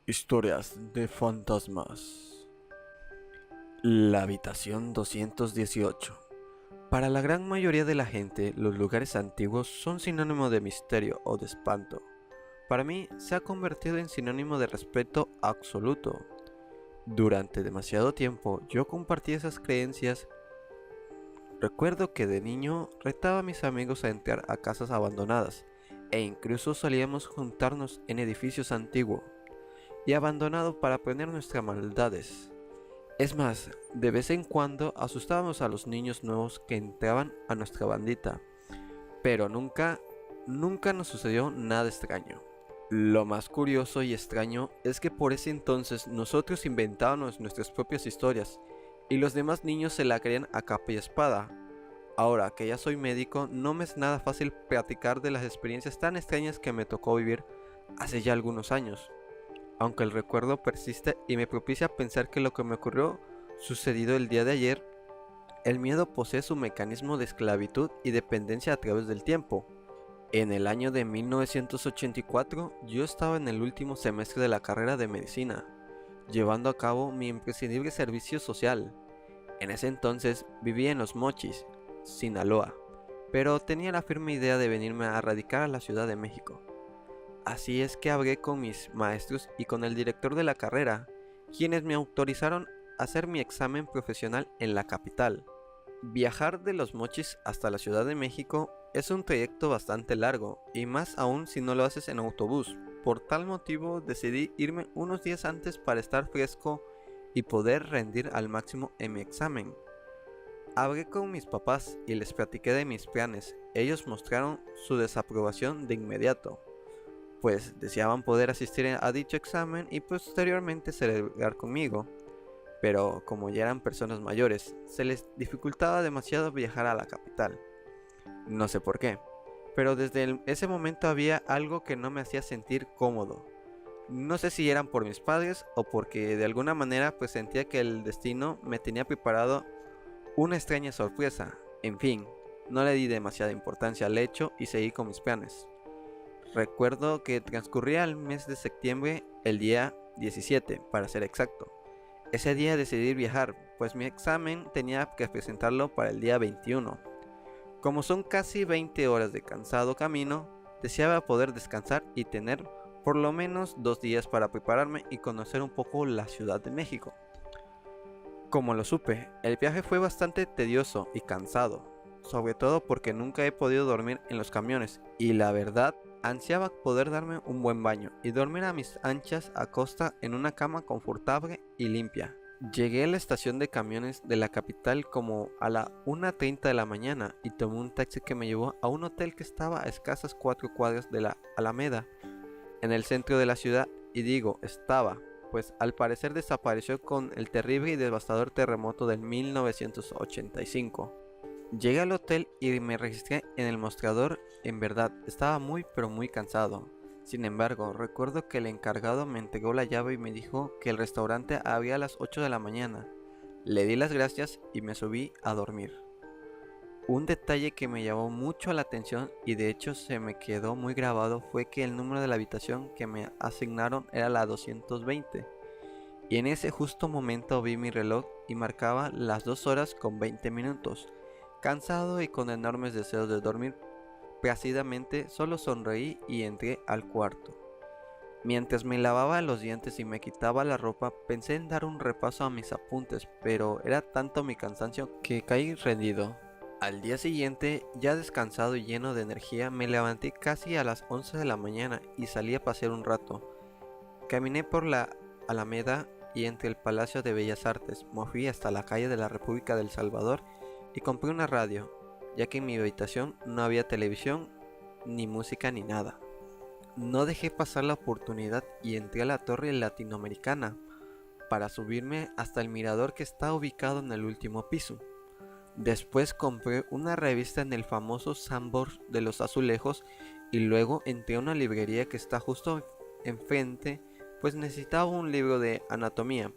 Historias de fantasmas. La habitación 218. Para la gran mayoría de la gente, los lugares antiguos son sinónimo de misterio o de espanto. Para mí, se ha convertido en sinónimo de respeto absoluto. Durante demasiado tiempo, yo compartí esas creencias. Recuerdo que de niño retaba a mis amigos a entrar a casas abandonadas, e incluso solíamos juntarnos en edificios antiguos y abandonados para poner nuestras maldades. Es más, de vez en cuando asustábamos a los niños nuevos que entraban a nuestra bandita, pero nunca nos sucedió nada extraño. Lo más curioso y extraño es que por ese entonces nosotros inventábamos nuestras propias historias y los demás niños se la creían a capa y espada. Ahora que ya soy médico, no me es nada fácil platicar de las experiencias tan extrañas que me tocó vivir hace ya algunos años, aunque el recuerdo persiste y me propicia pensar que lo que me ocurrió sucedido el día de ayer. El miedo posee su mecanismo de esclavitud y dependencia a través del tiempo. En el año de 1984, yo estaba en el último semestre de la carrera de medicina, llevando a cabo mi imprescindible servicio social. En ese entonces vivía en Los Mochis, Sinaloa, pero tenía la firme idea de venirme a radicar a la Ciudad de México. Así es que hablé con mis maestros y con el director de la carrera, quienes me autorizaron a hacer mi examen profesional en la capital. Viajar de Los Mochis hasta la Ciudad de México es un trayecto bastante largo, y más aún si no lo haces en autobús. Por tal motivo decidí irme unos días antes para estar fresco y poder rendir al máximo en mi examen. Hablé con mis papás y les platiqué de mis planes. Ellos mostraron su desaprobación de inmediato, pues deseaban poder asistir a dicho examen y posteriormente celebrar conmigo, pero como ya eran personas mayores, se les dificultaba demasiado viajar a la capital. No sé por qué, pero desde ese momento había algo que no me hacía sentir cómodo. No sé si eran por mis padres o porque de alguna manera pues sentía que el destino me tenía preparado una extraña sorpresa. En fin, no le di demasiada importancia al hecho y seguí con mis planes. Recuerdo que transcurría el mes de septiembre, el día 17, para ser exacto. Ese día decidí viajar, pues mi examen tenía que presentarlo para el día 21. Como son casi 20 horas de cansado camino, deseaba poder descansar y tener por lo menos 2 días para prepararme y conocer un poco la Ciudad de México. Como lo supe, el viaje fue bastante tedioso y cansado, sobre todo porque nunca he podido dormir en los camiones y la verdad ansiaba poder darme un buen baño y dormir a mis anchas a costa en una cama confortable y limpia. Llegué a la estación de camiones de la capital como a la 1:30 de la mañana y tomé un taxi que me llevó a un hotel que estaba a escasas 4 cuadras de la Alameda, en el centro de la ciudad, y digo estaba, pues al parecer desapareció con el terrible y devastador terremoto del 1985. Llegué al hotel y me registré en el mostrador. En verdad, estaba muy pero muy cansado. Sin embargo, recuerdo que el encargado me entregó la llave y me dijo que el restaurante abría a las 8 de la mañana. Le di las gracias y me subí a dormir. Un detalle que me llamó mucho la atención y de hecho se me quedó muy grabado fue que el número de la habitación que me asignaron era la 220. Y en ese justo momento vi mi reloj y marcaba las 2 horas con 20 minutos. Cansado y con enormes deseos de dormir plácidamente, solo sonreí y entré al cuarto. Mientras me lavaba los dientes y me quitaba la ropa, pensé en dar un repaso a mis apuntes, pero era tanto mi cansancio que caí rendido. Al día siguiente, ya descansado y lleno de energía, me levanté casi a las 11 de la mañana y salí a pasear un rato. Caminé por la Alameda y entre el Palacio de Bellas Artes, me fui hasta la calle de la República del Salvador y compré una radio, ya que en mi habitación no había televisión, ni música ni nada. No dejé pasar la oportunidad y entré a la Torre Latinoamericana para subirme hasta el mirador que está ubicado en el último piso. Después compré una revista en el famoso Sambor de los Azulejos y luego entré a una librería que está justo enfrente, pues necesitaba un libro de anatomía.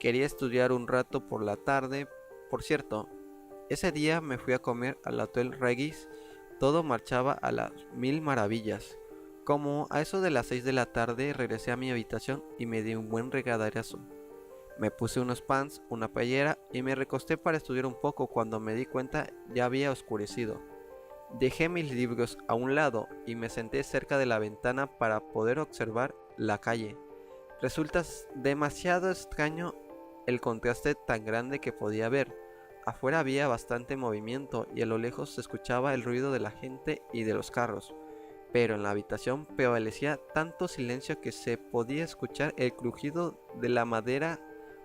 Quería estudiar un rato por la tarde. Por cierto, ese día me fui a comer al Hotel Regis. Todo marchaba a las mil maravillas. Como a eso de las 6 de la tarde regresé a mi habitación y me di un buen regaderazo. Me puse unos pants, una playera y me recosté para estudiar un poco. Cuando me di cuenta ya había oscurecido. Dejé mis libros a un lado y me senté cerca de la ventana para poder observar la calle. Resulta demasiado extraño el contraste tan grande que podía ver. Afuera había bastante movimiento y a lo lejos se escuchaba el ruido de la gente y de los carros, pero en la habitación prevalecía tanto silencio que se podía escuchar el crujido de la madera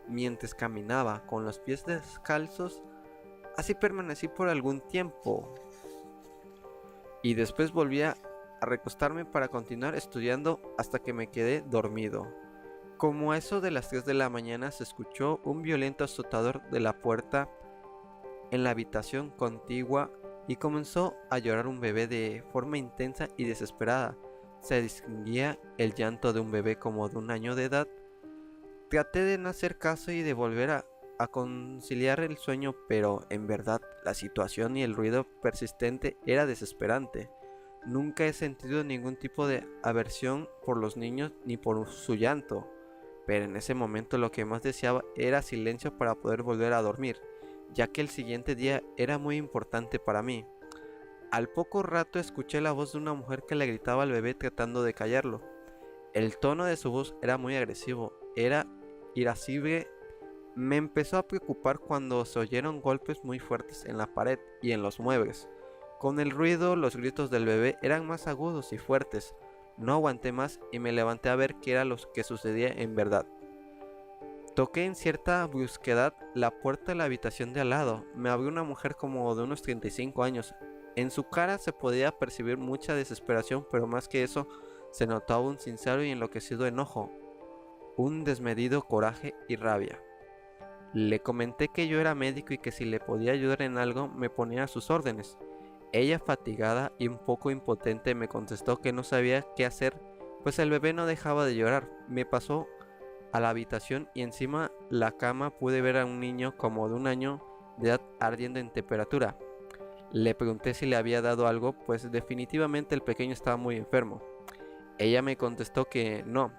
mientras caminaba con los pies descalzos. Así permanecí por algún tiempo y después volví a recostarme para continuar estudiando hasta que me quedé dormido. Como a eso de las 3 de la mañana se escuchó un violento azotador de la puerta en la habitación contigua y comenzó a llorar un bebé de forma intensa y desesperada. Se distinguía el llanto de un bebé como de 1 año de edad. Traté de no hacer caso y de volver a conciliar el sueño, pero en verdad la situación y el ruido persistente era desesperante. Nunca he sentido ningún tipo de aversión por los niños ni por su llanto, pero en ese momento lo que más deseaba era silencio para poder volver a dormir, ya que el siguiente día era muy importante para mí. Al poco rato escuché la voz de una mujer que le gritaba al bebé tratando de callarlo. El tono de su voz era muy agresivo, era irascible. Me empezó a preocupar cuando se oyeron golpes muy fuertes en la pared y en los muebles. Con el ruido, los gritos del bebé eran más agudos y fuertes. No aguanté más y me levanté a ver qué era lo que sucedía en verdad. Toqué en cierta brusquedad la puerta de la habitación de al lado. Me abrió una mujer como de unos 35 años. En su cara se podía percibir mucha desesperación, pero más que eso, se notaba un sincero y enloquecido enojo, un desmedido coraje y rabia. Le comenté que yo era médico y que si le podía ayudar en algo me ponía a sus órdenes. Ella, fatigada y un poco impotente, me contestó que no sabía qué hacer, pues el bebé no dejaba de llorar. Me pasó a la habitación y encima la cama pude ver a un niño como de 1 año de edad ardiendo en temperatura. Le pregunté si le había dado algo, pues definitivamente el pequeño estaba muy enfermo. Ella me contestó que no,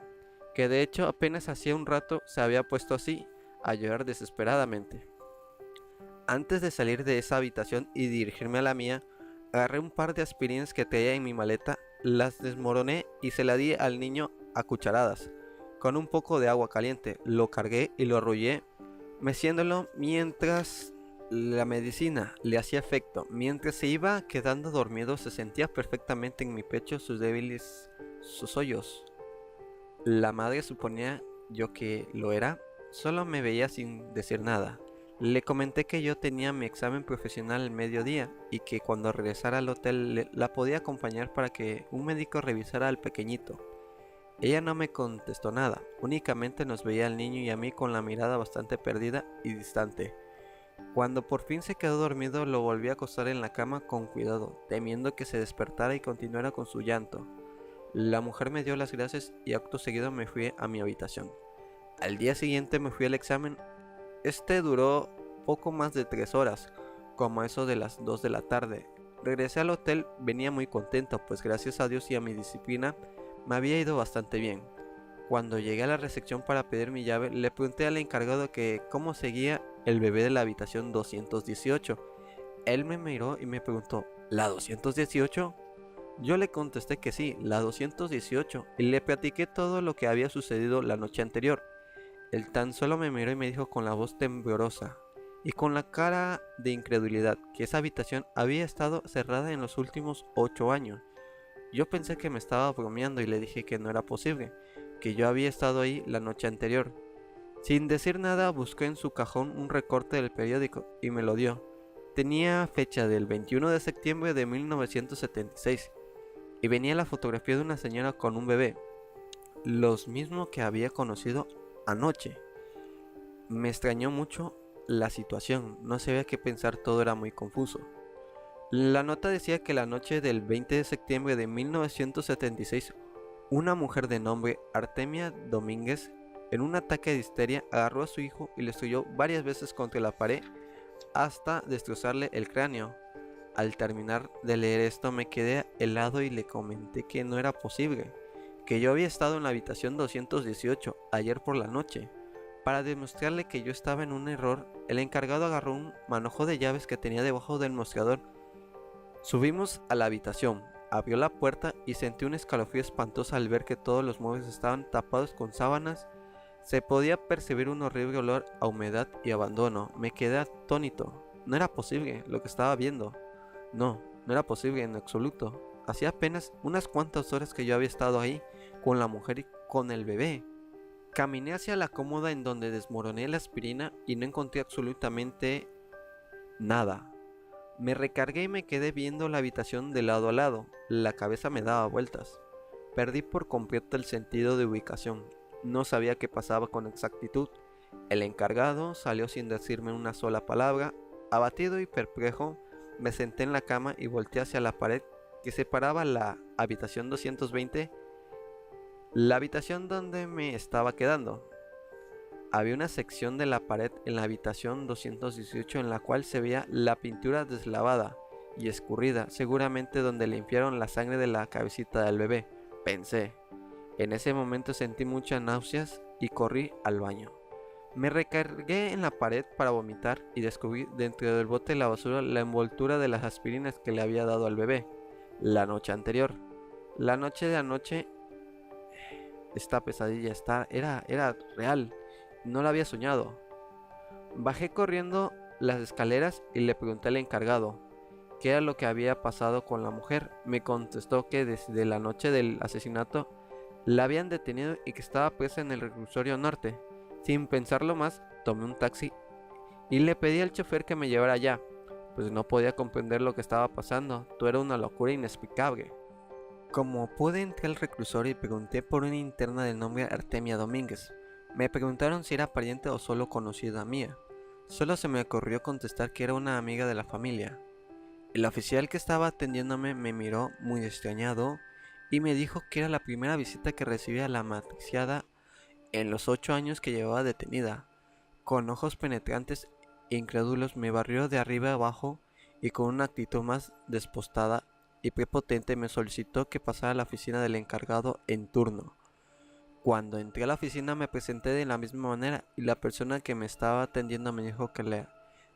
que de hecho apenas hacía un rato se había puesto así, a llorar desesperadamente. Antes de salir de esa habitación y dirigirme a la mía, agarré un par de aspirinas que traía en mi maleta, las desmoroné y se la di al niño a cucharadas. Con un poco de agua caliente, lo cargué y lo arrullé, meciéndolo mientras la medicina le hacía efecto. Mientras se iba quedando dormido, se sentía perfectamente en mi pecho sus débiles hoyos. La madre, suponía yo que lo era, solo me veía sin decir nada. Le comenté que yo tenía mi examen profesional al mediodía y que cuando regresara al hotel la podía acompañar para que un médico revisara al pequeñito. Ella no me contestó nada, únicamente nos veía al niño y a mí con la mirada bastante perdida y distante. Cuando por fin se quedó dormido, lo volví a acostar en la cama con cuidado, temiendo que se despertara y continuara con su llanto. La mujer me dio las gracias y acto seguido me fui a mi habitación. Al día siguiente me fui al examen. Este duró poco más de 3 horas, como a eso de las 2 de la tarde. Regresé al hotel, venía muy contento, pues gracias a Dios y a mi disciplina me había ido bastante bien. Cuando llegué a la recepción para pedir mi llave, le pregunté al encargado que cómo seguía el bebé de la habitación 218. Él me miró y me preguntó, ¿la 218? Yo le contesté que sí, la 218, y le platiqué todo lo que había sucedido la noche anterior. Él tan solo me miró y me dijo con la voz temblorosa y con la cara de incredulidad que esa habitación había estado cerrada en los últimos 8 años. Yo pensé que me estaba bromeando y le dije que no era posible, que yo había estado ahí la noche anterior. Sin decir nada, busqué en su cajón un recorte del periódico y me lo dio. Tenía fecha del 21 de septiembre de 1976 y venía la fotografía de una señora con un bebé, los mismos que había conocido anoche. Me extrañó mucho la situación, no sabía qué pensar, todo era muy confuso. La nota decía que la noche del 20 de septiembre de 1976, una mujer de nombre Artemia Domínguez, en un ataque de histeria, agarró a su hijo y le estrelló varias veces contra la pared hasta destrozarle el cráneo. Al terminar de leer esto me quedé helado y le comenté que no era posible, que yo había estado en la habitación 218 ayer por la noche. Para demostrarle que yo estaba en un error, el encargado agarró un manojo de llaves que tenía debajo del mostrador. Subimos a la habitación, abrió la puerta y sentí un escalofrío espantoso al ver que todos los muebles estaban tapados con sábanas. Se podía percibir un horrible olor a humedad y abandono. Me quedé atónito. No era posible lo que estaba viendo. No era posible en absoluto. Hacía apenas unas cuantas horas que yo había estado ahí, con la mujer y con el bebé. Caminé hacia la cómoda en donde desmoroné la aspirina y no encontré absolutamente nada. Me recargué y me quedé viendo la habitación de lado a lado. La cabeza me daba vueltas. Perdí por completo el sentido de ubicación. No sabía qué pasaba con exactitud. El encargado salió sin decirme una sola palabra. Abatido y perplejo, me senté en la cama y volteé hacia la pared que separaba la habitación 220, la habitación donde me estaba quedando. Había una sección de la pared en la habitación 218 en la cual se veía la pintura deslavada y escurrida, seguramente donde limpiaron la sangre de la cabecita del bebé, pensé. En ese momento sentí muchas náuseas y corrí al baño. Me recargué en la pared para vomitar y descubrí dentro del bote de la basura la envoltura de las aspirinas que le había dado al bebé la noche anterior. La noche de anoche, esta pesadilla era real, no la había soñado. Bajé corriendo las escaleras y le pregunté al encargado qué era lo que había pasado con la mujer. Me contestó que desde la noche del asesinato la habían detenido y que estaba presa en el reclusorio norte. Sin pensarlo más, tomé un taxi y le pedí al chofer que me llevara allá, pues no podía comprender lo que estaba pasando. Todo era una locura inexplicable. Como pude, entré al reclusorio y pregunté por una interna de nombre Artemia Domínguez. Me preguntaron si era pariente o solo conocida mía. Solo se me ocurrió contestar que era una amiga de la familia. El oficial que estaba atendiéndome me miró muy extrañado y me dijo que era la primera visita que recibía la matriciada en los 8 años que llevaba detenida. Con ojos penetrantes e incrédulos me barrió de arriba abajo y con una actitud más despostada y prepotente me solicitó que pasara a la oficina del encargado en turno. Cuando entré a la oficina me presenté de la misma manera y la persona que me estaba atendiendo me dijo que le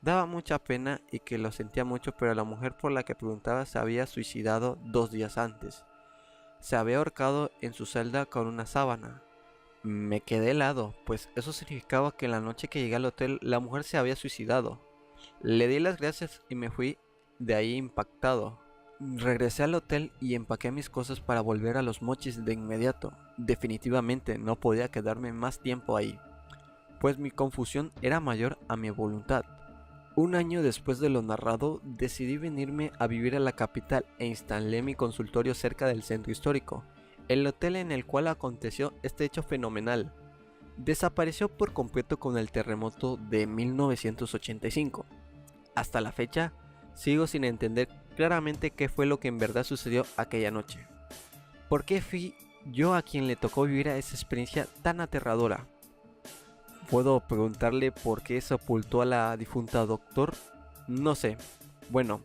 daba mucha pena y que lo sentía mucho, pero la mujer por la que preguntaba se había suicidado 2 días antes. Se había ahorcado en su celda con una sábana. Me quedé helado, pues eso significaba que en la noche que llegué al hotel la mujer se había suicidado. Le di las gracias y me fui de ahí impactado. Regresé al hotel y empaqué mis cosas para volver a Los Mochis de inmediato. Definitivamente no podía quedarme más tiempo ahí, pues mi confusión era mayor a mi voluntad. Un año después de lo narrado, decidí venirme a vivir a la capital e instalé mi consultorio cerca del centro histórico, el hotel en el cual aconteció este hecho fenomenal. Desapareció por completo con el terremoto de 1985. Hasta la fecha, sigo sin entender claramente qué fue lo que en verdad sucedió aquella noche. ¿Por qué fui yo a quien le tocó vivir a esa experiencia tan aterradora? ¿Puedo preguntarle por qué sepultó a la difunta doctor? No sé. Bueno,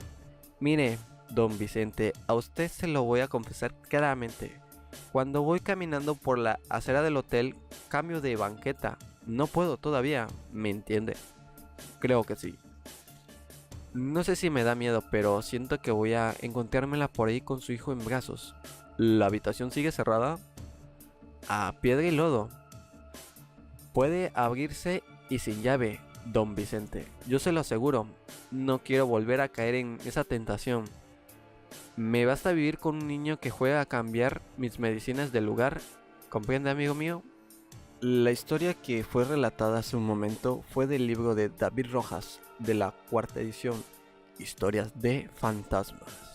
mire, don Vicente, a usted se lo voy a confesar claramente. Cuando voy caminando por la acera del hotel, cambio de banqueta. No puedo todavía, ¿me entiende? Creo que sí. No sé si me da miedo, pero siento que voy a encontrármela por ahí con su hijo en brazos. ¿La habitación sigue cerrada? A piedra y lodo. Puede abrirse y sin llave, don Vicente. Yo se lo aseguro. No quiero volver a caer en esa tentación. Me basta vivir con un niño que juega a cambiar mis medicinas del lugar. ¿Comprende, amigo mío? La historia que fue relatada hace un momento fue del libro de David Rojas, de la 4ª edición, Historias de Fantasmas.